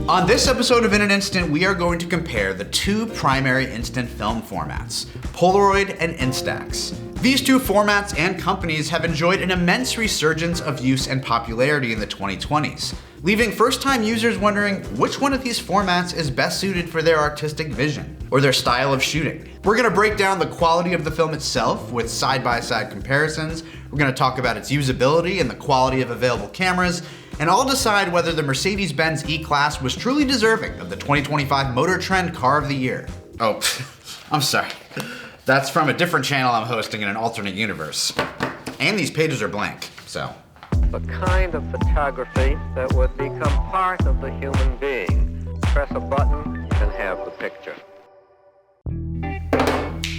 On this episode of In an Instant, we are going to compare the two primary instant film formats, Polaroid and Instax. These two formats and companies have enjoyed an immense resurgence of use and popularity in the 2020s, leaving first-time users wondering which one of these formats is best suited for their artistic vision or their style of shooting. We're going to break down the quality of the film itself with side-by-side comparisons. We're going to talk about its usability and the quality of available cameras, and I'll decide whether the Mercedes-Benz E-Class was truly deserving of the 2025 Motor Trend Car of the Year. Oh, I'm sorry. That's from a different channel I'm hosting in an alternate universe. And these pages are blank, so. The kind of photography that would become part of the human being. Press a button and have the picture.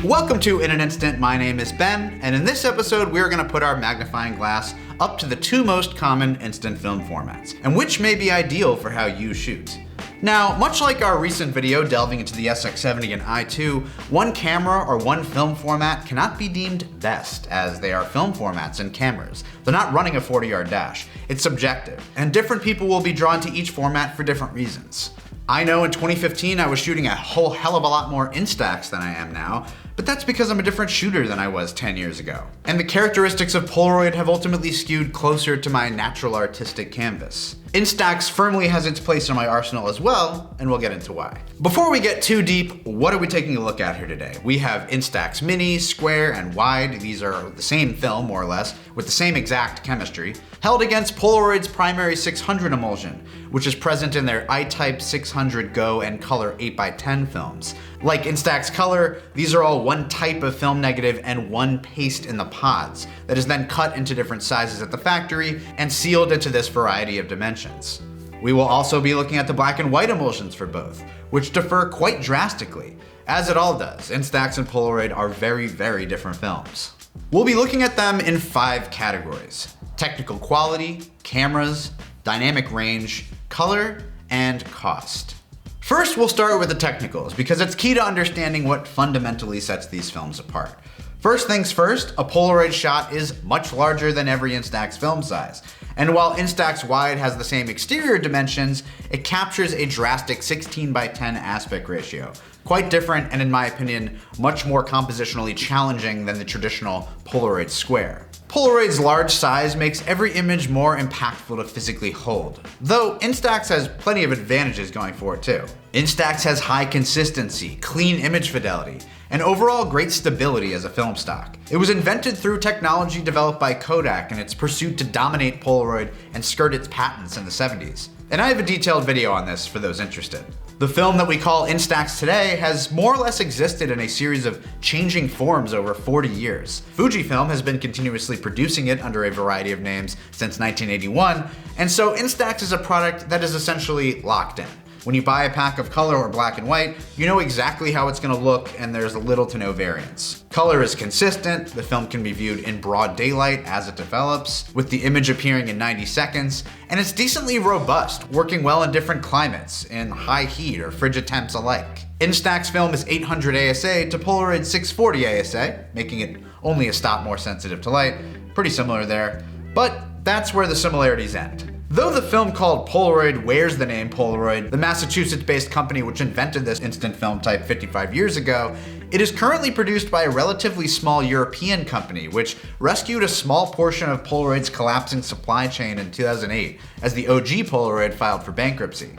Welcome to In an Instant, my name is Ben, and in this episode we are going to put our magnifying glass up to the two most common instant film formats, and which may be ideal for how you shoot. Now, much like our recent video delving into the SX70 and i2, one camera or one film format cannot be deemed best, as they are film formats and cameras. They're not running a 40-yard dash. It's subjective, and different people will be drawn to each format for different reasons. I know in 2015 I was shooting a whole hell of a lot more Instax than I am now, but that's because I'm a different shooter than I was 10 years ago. And the characteristics of Polaroid have ultimately skewed closer to my natural artistic canvas. Instax firmly has its place in my arsenal as well, and we'll get into why. Before we get too deep, what are we taking a look at here today? We have Instax Mini, Square, and Wide. These are the same film, more or less, with the same exact chemistry, held against Polaroid's primary 600 emulsion, which is present in their I-Type 600 Go and Color 8x10 films. Like Instax Color, these are all one type of film negative and one paste in the pods that is then cut into different sizes at the factory and sealed into this variety of dimensions. We will also be looking at the black and white emulsions for both, which differ quite drastically. As it all does, Instax and Polaroid are very, very different films. We'll be looking at them in 5 categories: technical quality, cameras, dynamic range, color, and cost. First, we'll start with the technicals, because it's key to understanding what fundamentally sets these films apart. First things first, a Polaroid shot is much larger than every Instax film size. And while Instax Wide has the same exterior dimensions, it captures a drastic 16:10 aspect ratio. Quite different and, in my opinion, much more compositionally challenging than the traditional Polaroid Square. Polaroid's large size makes every image more impactful to physically hold, though Instax has plenty of advantages going for it too. Instax has high consistency, clean image fidelity, and overall great stability as a film stock. It was invented through technology developed by Kodak in its pursuit to dominate Polaroid and skirt its patents in the 70s. And I have a detailed video on this for those interested. The film that we call Instax today has more or less existed in a series of changing forms over 40 years. Fujifilm has been continuously producing it under a variety of names since 1981, and so Instax is a product that is essentially locked in. When you buy a pack of color or black and white, you know exactly how it's going to look, and there's little to no variance. Color is consistent, the film can be viewed in broad daylight as it develops, with the image appearing in 90 seconds, and it's decently robust, working well in different climates, in high heat or frigid temps alike. Instax film is 800 ASA to Polaroid 640 ASA, making it only a stop more sensitive to light. Pretty similar there, but that's where the similarities end. Though the film called Polaroid wears the name Polaroid, the Massachusetts-based company which invented this instant film type 55 years ago, it is currently produced by a relatively small European company which rescued a small portion of Polaroid's collapsing supply chain in 2008 as the OG Polaroid filed for bankruptcy.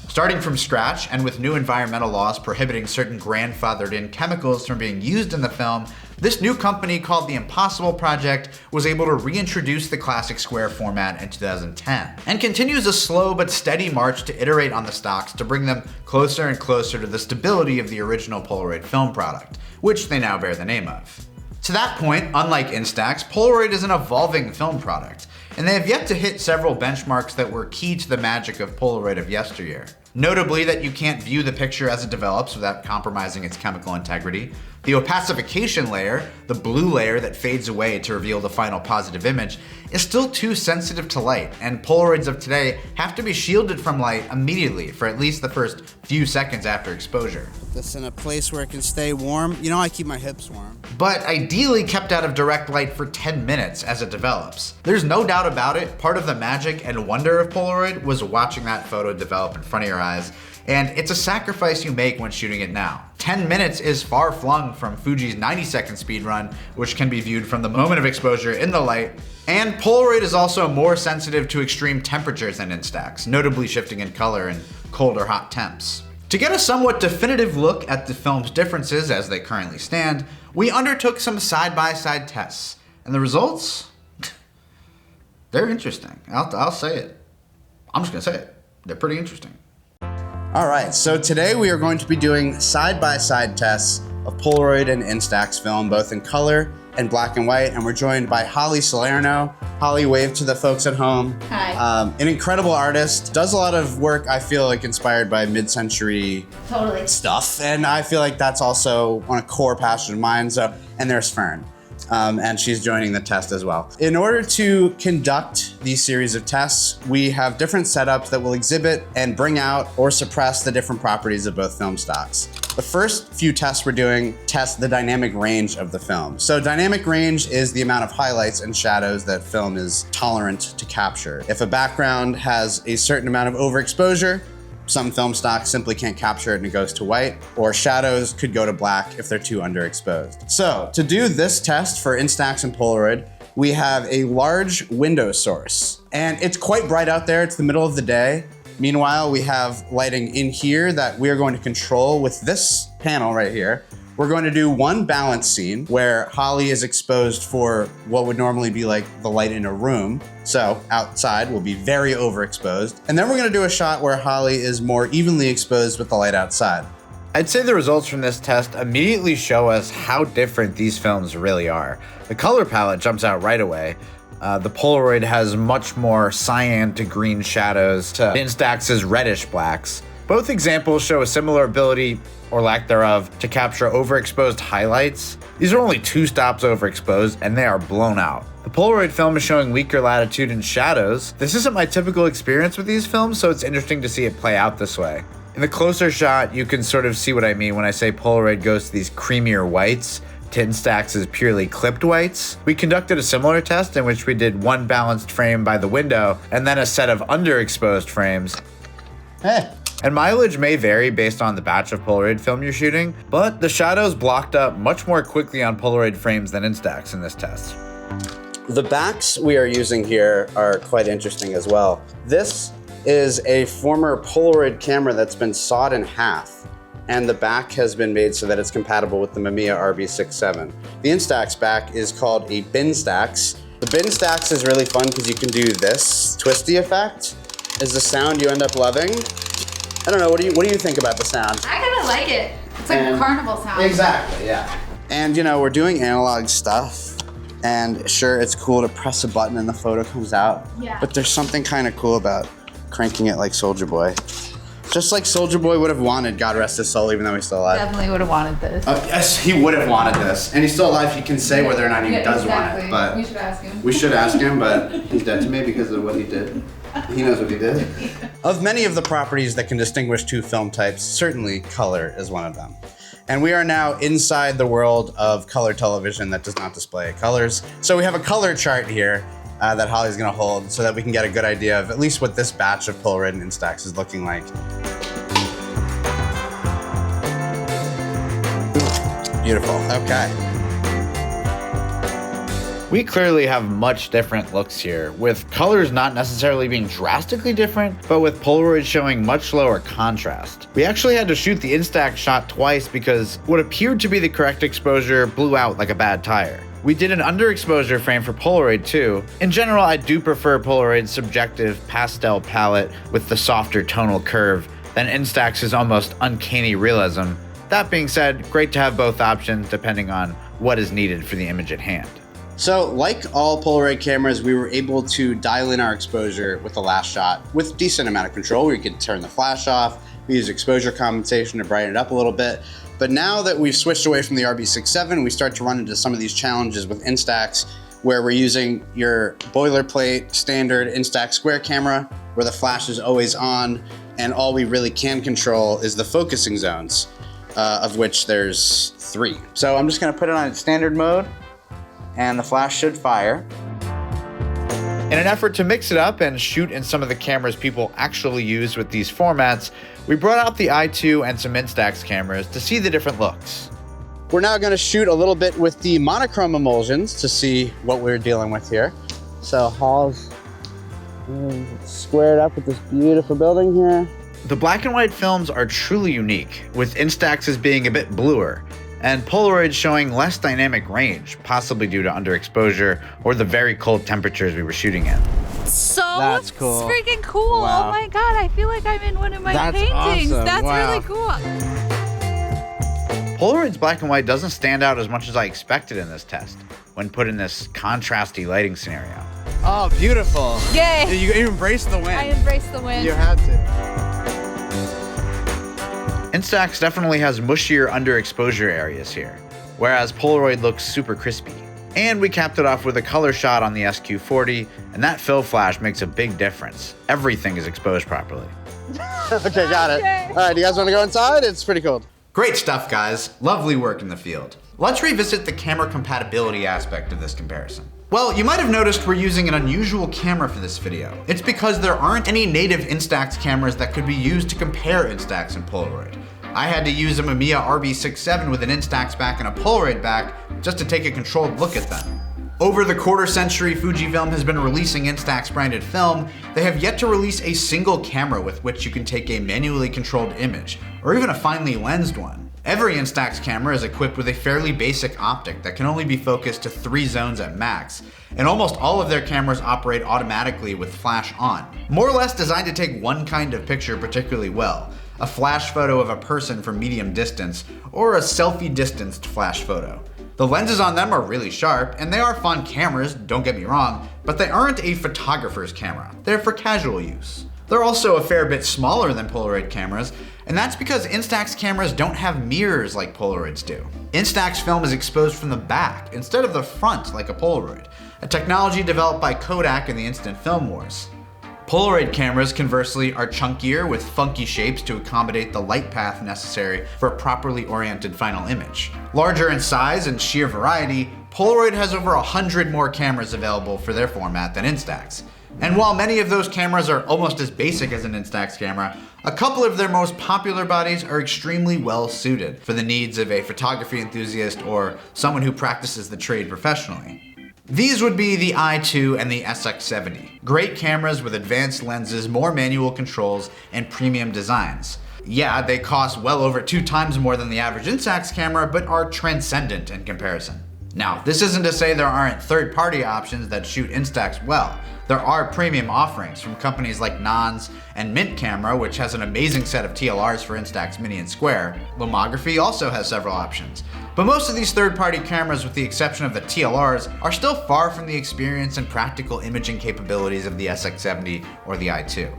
Starting from scratch and with new environmental laws prohibiting certain grandfathered-in chemicals from being used in the film, this new company called the Impossible Project was able to reintroduce the classic square format in 2010, and continues a slow but steady march to iterate on the stocks to bring them closer and closer to the stability of the original Polaroid film product, which they now bear the name of. To that point, unlike Instax, Polaroid is an evolving film product, and they have yet to hit several benchmarks that were key to the magic of Polaroid of yesteryear. Notably that you can't view the picture as it develops without compromising its chemical integrity. The opacification layer, the blue layer that fades away to reveal the final positive image, is still too sensitive to light, and Polaroids of today have to be shielded from light immediately for at least the first few seconds after exposure. This in a place where it can stay warm. You know, I keep my hips warm. but ideally kept out of direct light for 10 minutes as it develops. There's no doubt about it, part of the magic and wonder of Polaroid was watching that photo develop in front of your eyes, and it's a sacrifice you make when shooting it now. 10 minutes is far flung from Fuji's 90-second speed run, which can be viewed from the moment of exposure in the light, and Polaroid is also more sensitive to extreme temperatures than Instax, notably shifting in color in cold or hot temps. To get a somewhat definitive look at the film's differences as they currently stand, we undertook some side-by-side tests, and the results? They're interesting. I'll say it. I'm just gonna say it. They're pretty interesting. All right, so today we are going to be doing side-by-side tests of Polaroid and Instax film, both in color and black and white, and we're joined by Holly Salerno. Holly, wave to the folks at home. Hi. An incredible artist, does a lot of work, I feel like, inspired by mid-century stuff, and I feel like that's also one of core passion of mine, and there's Fern. And she's joining the test as well. In order to conduct these series of tests, we have different setups that will exhibit and bring out or suppress the different properties of both film stocks. The first few tests we're doing test the dynamic range of the film. So dynamic range is the amount of highlights and shadows that film is tolerant to capture. If a background has a certain amount of overexposure, some film stocks simply can't capture it and it goes to white, or shadows could go to black if they're too underexposed. So to do this test for Instax and Polaroid, we have a large window source, and it's quite bright out there. It's the middle of the day. Meanwhile, we have lighting in here that we are going to control with this panel right here. We're going to do one balance scene where Holly is exposed for what would normally be like the light in a room. So outside will be very overexposed. And then we're going to do a shot where Holly is more evenly exposed with the light outside. I'd say the results from this test immediately show us how different these films really are. The color palette jumps out right away. The Polaroid has much more cyan to green shadows to Instax's reddish blacks. Both examples show a similar ability, or lack thereof, to capture overexposed highlights. These are only 2 stops overexposed, and they are blown out. The Polaroid film is showing weaker latitude and shadows. This isn't my typical experience with these films, so it's interesting to see it play out this way. In the closer shot, you can sort of see what I mean when I say Polaroid goes to these creamier whites to Instax's purely clipped whites. We conducted a similar test in which we did one balanced frame by the window and then a set of underexposed frames. And mileage may vary based on the batch of Polaroid film you're shooting, but the shadows blocked up much more quickly on Polaroid frames than Instax in this test. The backs we are using here are quite interesting as well. This is a former Polaroid camera that's been sawed in half, and the back has been made so that it's compatible with the Mamiya RB67. The Instax back is called a Binstax. The Binstax is really fun because you can do this twisty effect, is the sound you end up loving. I don't know, what do you think about the sound? I kind of like it. It's like a carnival sound. Exactly, yeah. And you know, we're doing analog stuff, and sure, it's cool to press a button and the photo comes out. Yeah. But there's something kind of cool about cranking it like Soulja Boy. Just like Soulja Boy would have wanted, God rest his soul, even though he's still alive. Definitely would have wanted this. Yes, he would have wanted this. And he's still alive, he can say whether or not he does want it. But we should ask him. We should ask him, but he's dead to me because of what he did. He knows what he did. Of many of the properties that can distinguish 2 film types, certainly color is one of them. And we are now inside the world of color television that does not display colors. So we have a color chart here that Holly's gonna hold so that we can get a good idea of at least what this batch of Polaroid and Instax is looking like. Beautiful, okay. We clearly have much different looks here, with colors not necessarily being drastically different, but with Polaroid showing much lower contrast. We actually had to shoot the Instax shot twice because what appeared to be the correct exposure blew out like a bad tire. We did an underexposure frame for Polaroid too. In general, I do prefer Polaroid's subjective pastel palette with the softer tonal curve than Instax's almost uncanny realism. That being said, great to have both options depending on what is needed for the image at hand. So, like all Polaroid cameras, we were able to dial in our exposure with the last shot with decent amount of control. We could turn the flash off, we use exposure compensation to brighten it up a little bit. But now that we've switched away from the RB67, we start to run into some of these challenges with Instax, where we're using your boilerplate standard Instax square camera, where the flash is always on, and all we really can control is the focusing zones. of which there's 3. So I'm just gonna put it on standard mode, and the flash should fire. In an effort to mix it up and shoot in some of the cameras people actually use with these formats, we brought out the i2 and some Instax cameras to see the different looks. We're now gonna shoot a little bit with the monochrome emulsions to see what we're dealing with here. So Hall's squared up with this beautiful building here. The black and white films are truly unique, with Instax's being a bit bluer, and Polaroid showing less dynamic range, possibly due to underexposure or the very cold temperatures we were shooting in. So That's cool. freaking cool. Wow. Oh my God, I feel like I'm in one of my That's paintings. awesome. That's Wow. really cool. Polaroid's black and white doesn't stand out as much as I expected in this test, when put in this contrasty lighting scenario. Oh, beautiful. Yay. You embrace the wind. I embrace the wind. You had to. Instax definitely has mushier underexposure areas here, whereas Polaroid looks super crispy. And we capped it off with a color shot on the SQ40, and that fill flash makes a big difference. Everything is exposed properly. Okay, got it. Okay. All right, do you guys want to go inside? It's pretty cold. Great stuff, guys. Lovely work in the field. Let's revisit the camera compatibility aspect of this comparison. Well, you might have noticed we're using an unusual camera for this video. It's because there aren't any native Instax cameras that could be used to compare Instax and Polaroid. I had to use a Mamiya RB67 with an Instax back and a Polaroid back just to take a controlled look at them. Over the quarter century Fujifilm has been releasing Instax branded film, they have yet to release a single camera with which you can take a manually controlled image, or even a finely lensed one. Every Instax camera is equipped with a fairly basic optic that can only be focused to 3 zones at max, and almost all of their cameras operate automatically with flash on, more or less designed to take one kind of picture particularly well, a flash photo of a person from medium distance, or a selfie distanced flash photo. The lenses on them are really sharp, and they are fun cameras, don't get me wrong, but they aren't a photographer's camera. They're for casual use. They're also a fair bit smaller than Polaroid cameras, and that's because Instax cameras don't have mirrors like Polaroids do. Instax film is exposed from the back instead of the front like a Polaroid, a technology developed by Kodak in the instant film wars. Polaroid cameras, conversely, are chunkier with funky shapes to accommodate the light path necessary for a properly oriented final image. Larger in size and sheer variety, Polaroid has over 100 more cameras available for their format than Instax. And while many of those cameras are almost as basic as an Instax camera, a couple of their most popular bodies are extremely well suited for the needs of a photography enthusiast or someone who practices the trade professionally. These would be the i2 and the SX70. Great cameras with advanced lenses, more manual controls, and premium designs. Yeah, they cost well over 2 times more than the average Instax camera, but are transcendent in comparison. Now, this isn't to say there aren't third-party options that shoot Instax well. There are premium offerings from companies like Nons and Mint Camera, which has an amazing set of TLRs for Instax Mini and Square. Lomography also has several options. But most of these third-party cameras, with the exception of the TLRs, are still far from the experience and practical imaging capabilities of the SX70 or the i2.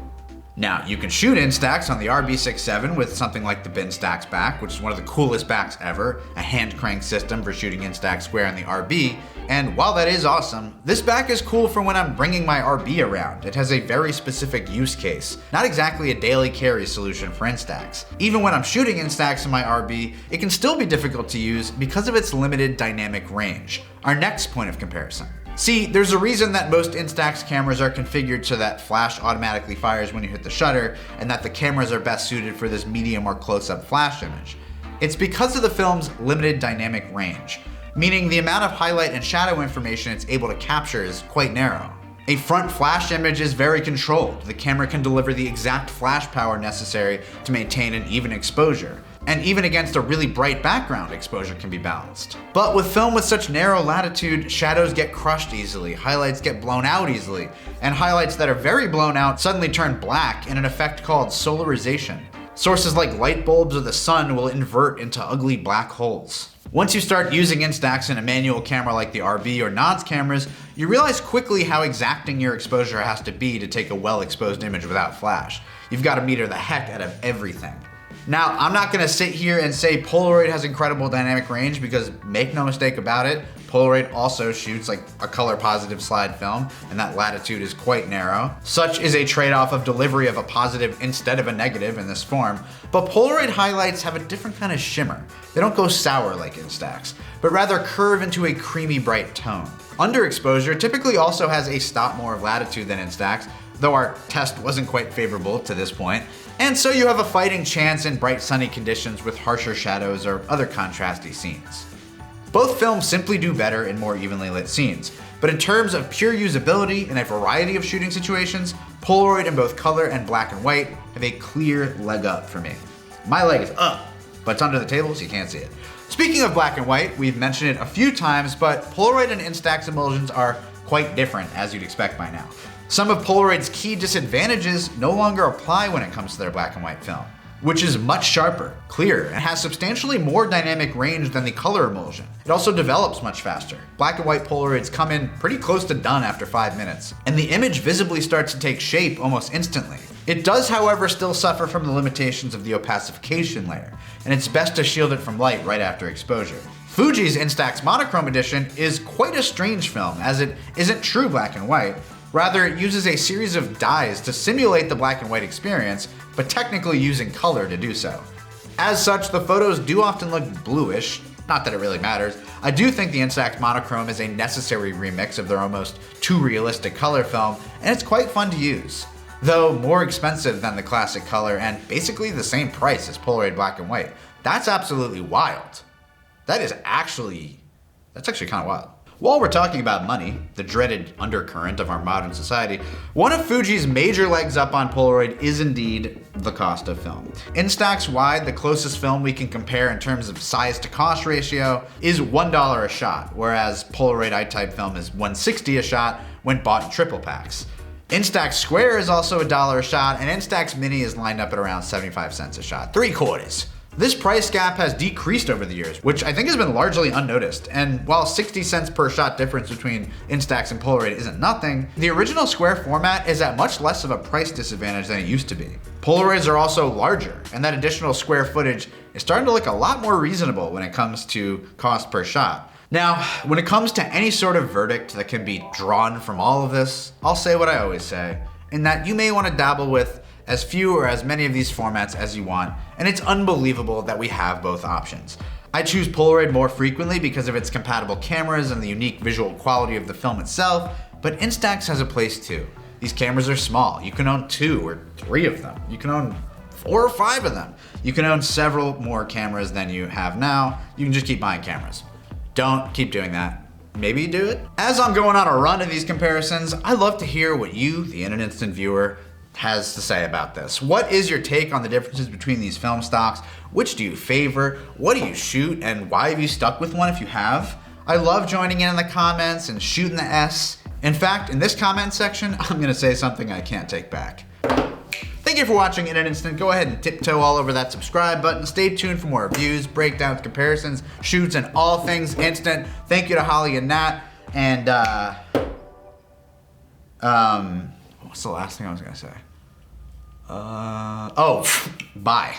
Now, you can shoot Instax on the RB67 with something like the Binstax back, which is one of the coolest backs ever, a hand crank system for shooting Instax Square on the RB, and while that is awesome, this back is cool for when I'm bringing my RB around. It has a very specific use case, not exactly a daily carry solution for Instax. Even when I'm shooting Instax in my RB, it can still be difficult to use because of its limited dynamic range, our next point of comparison. See, there's a reason that most Instax cameras are configured so that flash automatically fires when you hit the shutter, and that the cameras are best suited for this medium or close-up flash image. It's because of the film's limited dynamic range, meaning the amount of highlight and shadow information it's able to capture is quite narrow. A front flash image is very controlled. The camera can deliver the exact flash power necessary to maintain an even exposure. And even against a really bright background, exposure can be balanced. But with film with such narrow latitude, shadows get crushed easily, highlights get blown out easily, and highlights that are very blown out suddenly turn black in an effect called solarization. Sources like light bulbs or the sun will invert into ugly black holes. Once you start using Instax in a manual camera like the RB or Nons cameras, you realize quickly how exacting your exposure has to be to take a well-exposed image without flash. You've got to meter the heck out of everything. Now, I'm not gonna sit here and say Polaroid has incredible dynamic range because make no mistake about it, Polaroid also shoots like a color positive slide film, and that latitude is quite narrow. Such is a trade-off of delivery of a positive instead of a negative in this form, but Polaroid highlights have a different kind of shimmer. They don't go sour like Instax, but rather curve into a creamy bright tone. Underexposure typically also has a stop more of latitude than Instax, though our test wasn't quite favorable to this point, and so you have a fighting chance in bright sunny conditions with harsher shadows or other contrasty scenes. Both films simply do better in more evenly lit scenes, but in terms of pure usability in a variety of shooting situations, Polaroid in both color and black and white have a clear leg up for me. My leg is up, but it's under the table so you can't see it. Speaking of black and white, we've mentioned it a few times, but Polaroid and Instax emulsions are quite different, as you'd expect by now. Some of Polaroid's key disadvantages no longer apply when it comes to their black and white film, which is much sharper, clearer, and has substantially more dynamic range than the color emulsion. It also develops much faster. Black and white Polaroids come in pretty close to done after 5 minutes, and the image visibly starts to take shape almost instantly. It does, however, still suffer from the limitations of the opacification layer, and it's best to shield it from light right after exposure. Fuji's Instax Monochrome Edition is quite a strange film, as it isn't true black and white. Rather, it uses a series of dyes to simulate the black and white experience, but technically using color to do so. As such, the photos do often look bluish, not that it really matters. I do think the Instax Monochrome is a necessary remix of their almost too realistic color film, and it's quite fun to use. Though more expensive than the classic color and basically the same price as Polaroid black and white. That's absolutely wild. That's actually kind of wild. While we're talking about money, the dreaded undercurrent of our modern society, one of Fuji's major legs up on Polaroid is indeed the cost of film. Instax wide, the closest film we can compare in terms of size to cost ratio, is $1 a shot, whereas Polaroid I-type film is $1.60 a shot when bought in triple packs. Instax Square is also $1 a shot, and Instax Mini is lined up at around 75 cents a shot, 3/4. This price gap has decreased over the years, which I think has been largely unnoticed, and while 60 cents per shot difference between Instax and Polaroid isn't nothing, the original square format is at much less of a price disadvantage than it used to be. Polaroids are also larger, and that additional square footage is starting to look a lot more reasonable when it comes to cost per shot. Now, when it comes to any sort of verdict that can be drawn from all of this, I'll say what I always say, in that you may want to dabble with as few or as many of these formats as you want, and it's unbelievable that we have both options. I choose Polaroid more frequently because of its compatible cameras and the unique visual quality of the film itself, but Instax has a place too. These cameras are small. You can own 2 or 3 of them. You can own 4 or 5 of them. You can own several more cameras than you have now. You can just keep buying cameras. Don't keep doing that. Maybe do it. As I'm going on a run of these comparisons, I love to hear what you, the In an Instant viewer, has to say about this. What is your take on the differences between these film stocks? Which do you favor? What do you shoot, and why have you stuck with one if you have? I love joining in the comments and shooting the S. In fact, in this comment section, I'm gonna say something I can't take back. Thank you for watching In an Instant. Go ahead and tiptoe all over that subscribe button. Stay tuned for more reviews, breakdowns, comparisons, shoots, and all things instant. Thank you to Holly and Nat. And what's the last thing I was gonna say? Bye.